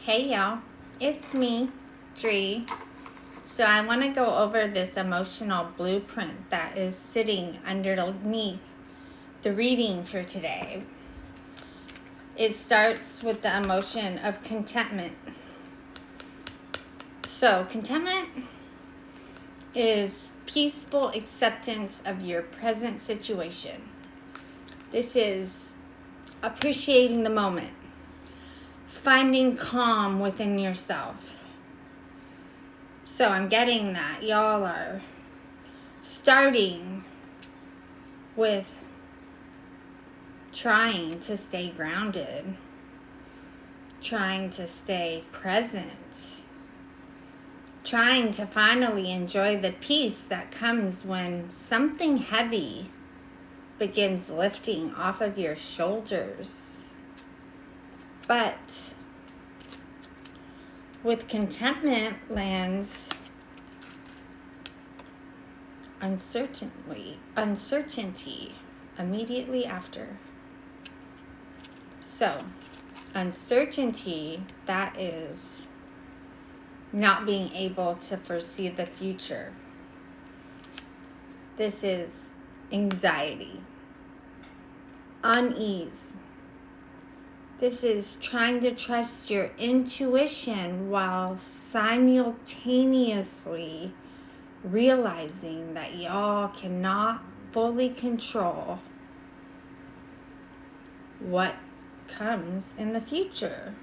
Hey y'all, it's me, Dree. So I want to go over this emotional blueprint that is sitting underneath the reading for today. It starts with the emotion of contentment. So contentment is peaceful acceptance of your present situation. This is appreciating the moment, finding calm within yourself. So I'm getting that y'all are starting with trying to stay grounded, trying to stay present, trying to finally enjoy the peace that comes when something heavy begins lifting off of your shoulders. But with contentment lands uncertainty immediately after. So, uncertainty, that is not being able to foresee the future. This is anxiety, unease. This is trying to trust your intuition while simultaneously realizing that y'all cannot fully control what comes in the future.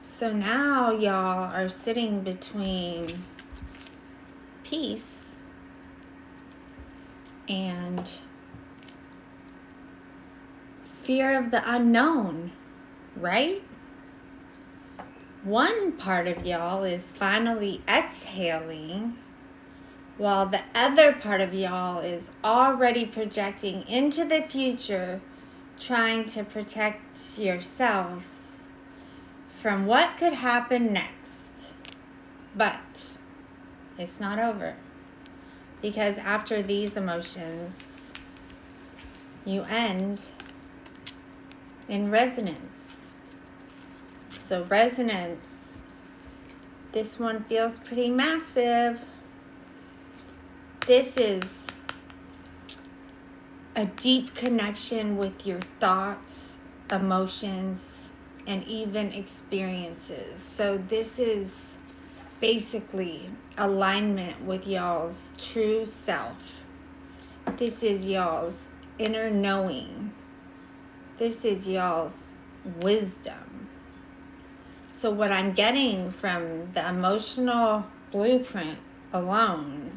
So now y'all are sitting between peace and fear of the unknown, right? One part of y'all is finally exhaling, while the other part of y'all is already projecting into the future, trying to protect yourselves from what could happen next. But it's not over, because after these emotions, you end in resonance. So resonance, this one feels pretty massive. This is a deep connection with your thoughts, emotions, and even experiences. So this is basically alignment with y'all's true self. This is y'all's inner knowing. This is y'all's wisdom. So what I'm getting from the emotional blueprint alone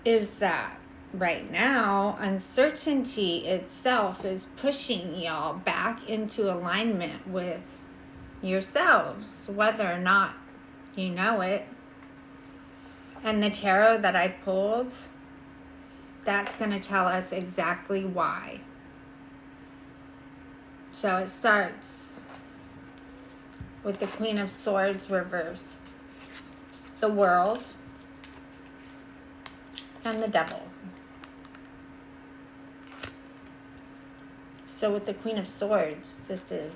is that right now, uncertainty itself is pushing y'all back into alignment with yourselves, whether or not you know it. And the tarot that I pulled, that's going to tell us exactly why. So it starts with the Queen of Swords reversed, the World, and the Devil. So with the Queen of Swords, this is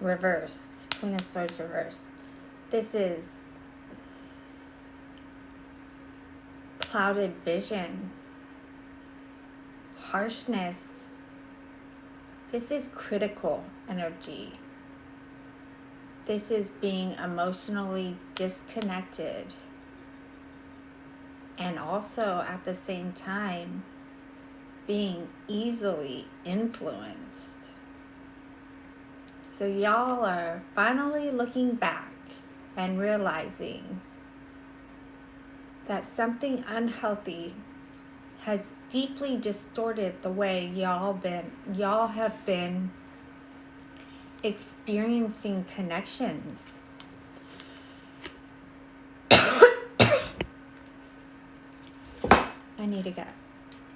reversed. Queen of Swords reversed. This is clouded vision, harshness. This is critical energy. This is being emotionally disconnected, and also at the same time being easily influenced. So y'all are finally looking back and realizing that something unhealthy has deeply distorted the way y'all have been experiencing connections. I need to get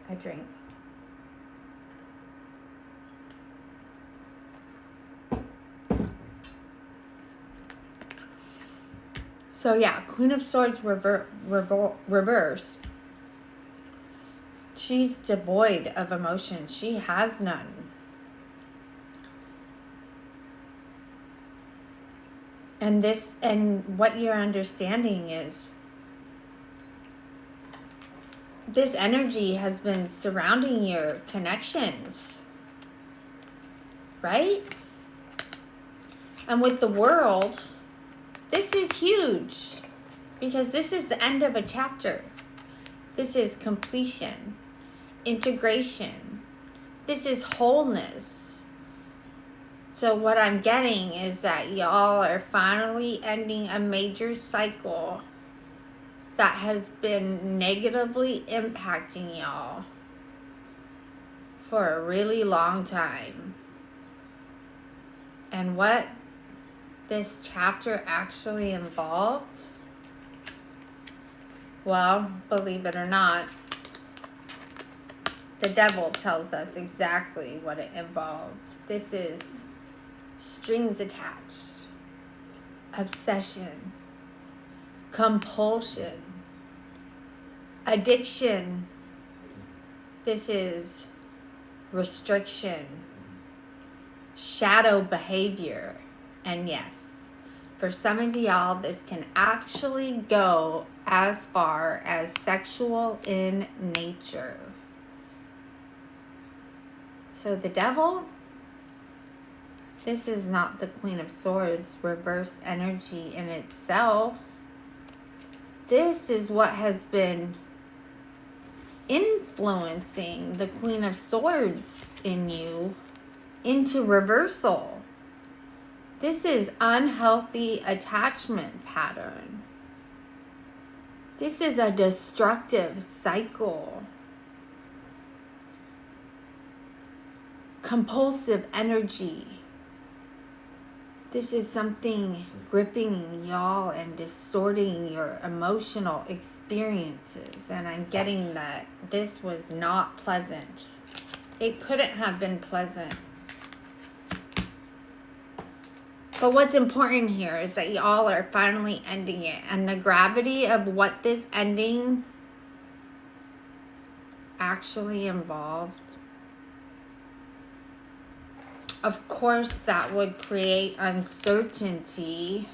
a drink. So yeah, Queen of Swords reverse. She's devoid of emotion. She has none. And what you're understanding is this energy has been surrounding your connections, right? And with the world, this is huge because this is the end of a chapter. This is completion, integration. This is wholeness. So what I'm getting is that y'all are finally ending a major cycle that has been negatively impacting y'all for a really long time. And what this chapter actually involved, well, believe it or not, the devil tells us exactly what it involved. This is strings attached, obsession, compulsion, addiction. This is restriction, shadow behavior. And yes, for some of y'all, this can actually go as far as sexual in nature. So the devil, this is not the Queen of Swords reverse energy in itself. This is what has been influencing the Queen of Swords in you into reversal. This is unhealthy attachment pattern. This is a destructive cycle. Compulsive energy. This is something gripping y'all and distorting your emotional experiences. And I'm getting that this was not pleasant. It couldn't have been pleasant. But what's important here is that y'all are finally ending it. And the gravity of what this ending actually involved, of course, that would create uncertainty,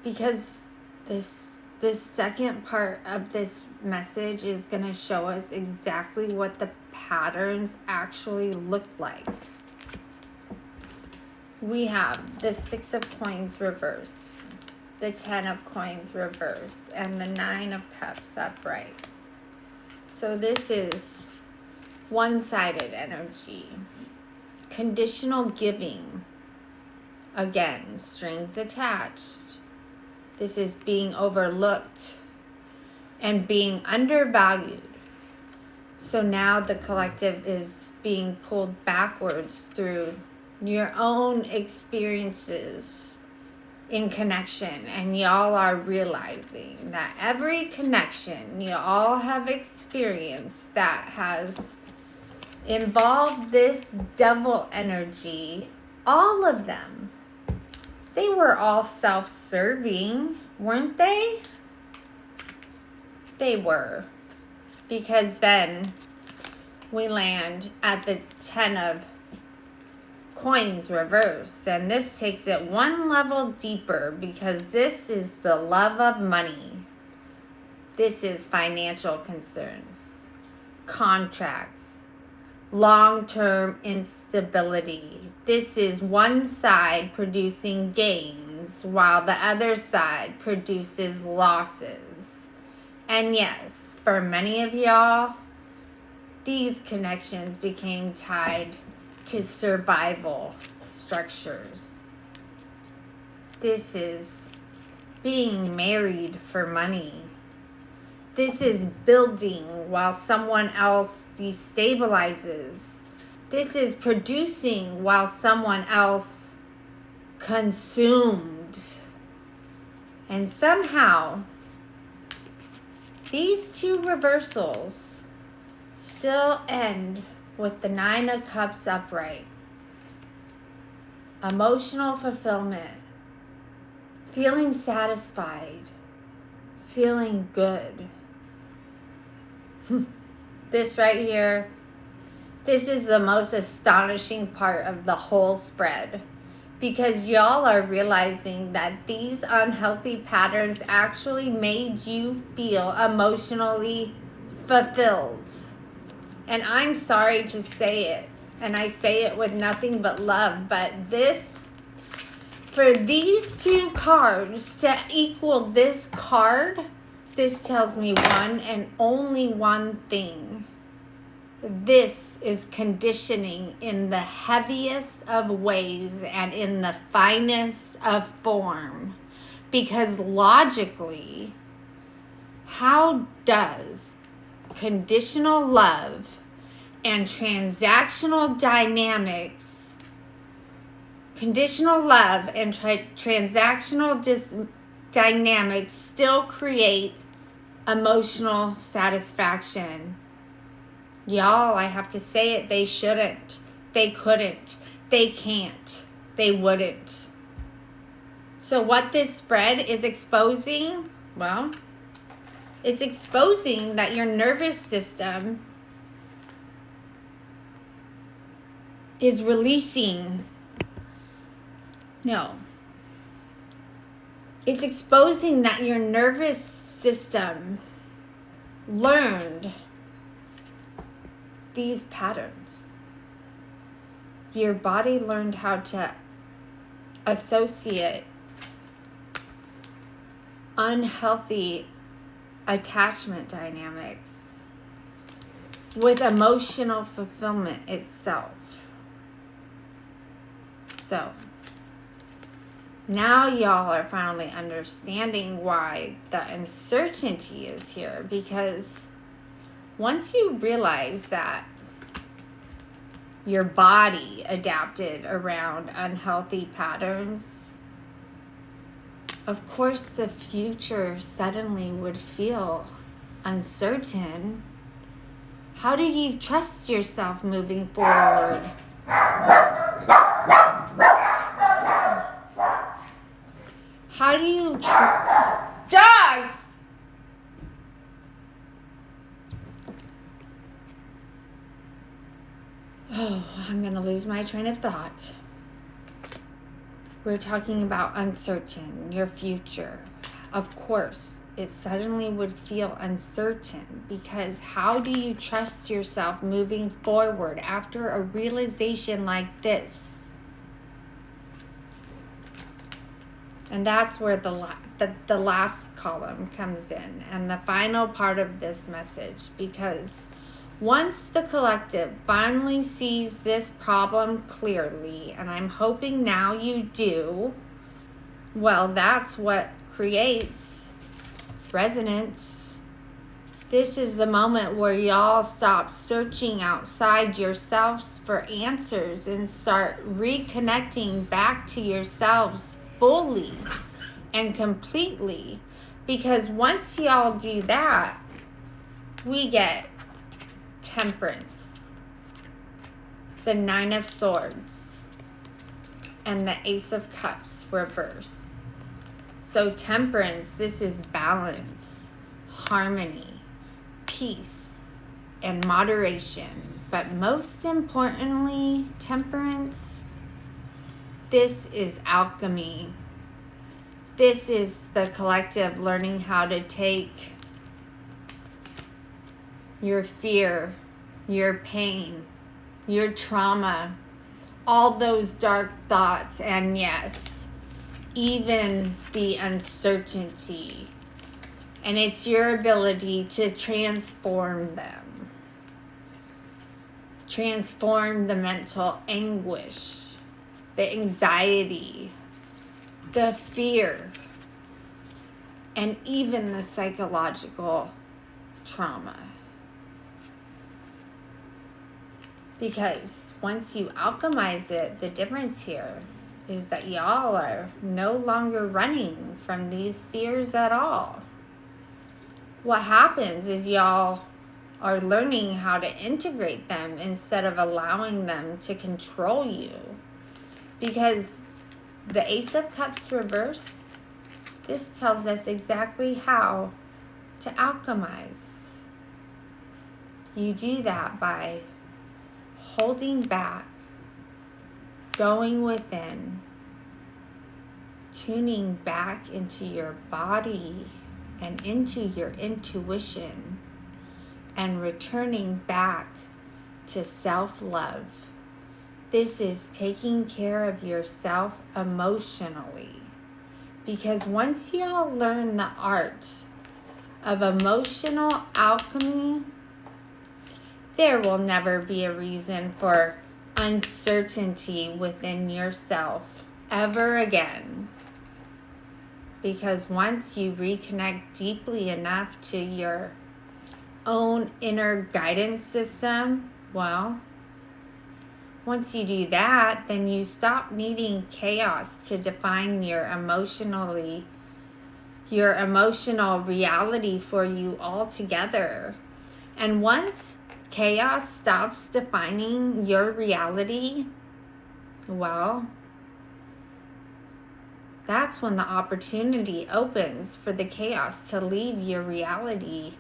because this second part of this message is going to show us exactly what the patterns actually look like. We have the 6 of Coins reverse, the 10 of Coins reverse, and the 9 of Cups upright. So this is one-sided energy. Conditional giving. Again, strings attached. This is being overlooked and being undervalued. So now the collective is being pulled backwards through your own experiences in connection. And y'all are realizing that every connection you all have experienced that has involved this devil energy, all of them, they were all self-serving, weren't they? They were. Because then we land at the 10 of Coins reverse. And this takes it one level deeper, because this is the love of money. This is financial concerns, contracts, long-term instability. This is one side producing gains while the other side produces losses. And yes, for many of y'all, these connections became tied to survival structures. This is being married for money. This is building while someone else destabilizes. This is producing while someone else consumed. And somehow, these two reversals still end with the 9 of Cups upright. Emotional fulfillment. Feeling satisfied. Feeling good. This right here, this is the most astonishing part of the whole spread, because y'all are realizing that these unhealthy patterns actually made you feel emotionally fulfilled. And I'm sorry to say it, and I say it with nothing but love, but for these two cards to equal this card, this tells me one and only one thing. This is conditioning in the heaviest of ways and in the finest of form. Because logically, how does conditional love and transactional dynamics, transactional dynamics still create emotional satisfaction? Y'all, I have to say it, they shouldn't. They couldn't. They can't. They wouldn't. So what this spread is exposing, well, it's exposing that your nervous system is releasing. No. It's exposing that your nervous system learned these patterns. Your body learned how to associate unhealthy attachment dynamics with emotional fulfillment itself. So now y'all are finally understanding why the uncertainty is here, because once you realize that your body adapted around unhealthy patterns, of course the future suddenly would feel uncertain. How do you trust yourself moving forward? How do you dogs! Oh, I'm going to lose my train of thought. We're talking about uncertain, your future. Of course, it suddenly would feel uncertain, because how do you trust yourself moving forward after a realization like this? And that's where the last column comes in, and the final part of this message, because once the collective finally sees this problem clearly, and I'm hoping now you do, well, that's what creates resonance. This is the moment where y'all stop searching outside yourselves for answers and start reconnecting back to yourselves fully and completely. Because once y'all do that, we get Temperance, the Nine of Swords, and the Ace of Cups reverse. So Temperance, this is balance, harmony, peace, and moderation. But most importantly, Temperance, this is alchemy. This is the collective learning how to take your fear, your pain, your trauma, all those dark thoughts, and yes, even the uncertainty. And it's your ability to transform them. Transform the mental anguish, the anxiety, the fear, and even the psychological trauma. Because once you alchemize it, the difference here is that y'all are no longer running from these fears at all. What happens is y'all are learning how to integrate them instead of allowing them to control you. Because the Ace of Cups reverse, this tells us exactly how to alchemize. You do that by holding back, going within, tuning back into your body and into your intuition and returning back to self-love. This is taking care of yourself emotionally. Because once y'all learn the art of emotional alchemy, there will never be a reason for uncertainty within yourself ever again. Because once you reconnect deeply enough to your own inner guidance system, well, once you do that, then you stop needing chaos to define your emotional reality for you altogether. And once chaos stops defining your reality, well, that's when the opportunity opens for the chaos to leave your reality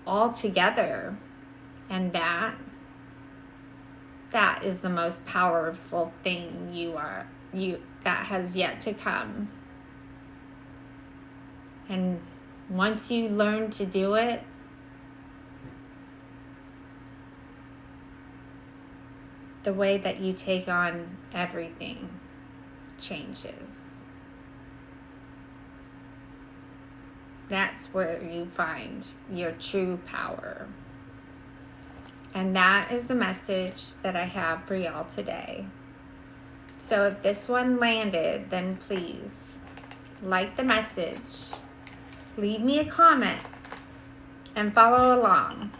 altogether. And that is the most powerful thing that has yet to come. And once you learn to do it, the way that you take on everything changes. That's where you find your true power. And that is the message that I have for y'all today. So if this one landed, then please like the message, leave me a comment, and follow along.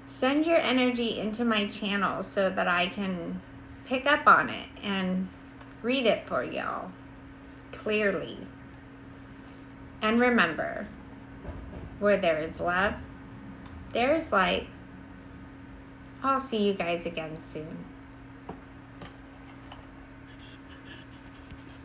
Send your energy into my channel so that I can pick up on it and read it for y'all clearly. And remember, where there is love, there is light. I'll see you guys again soon.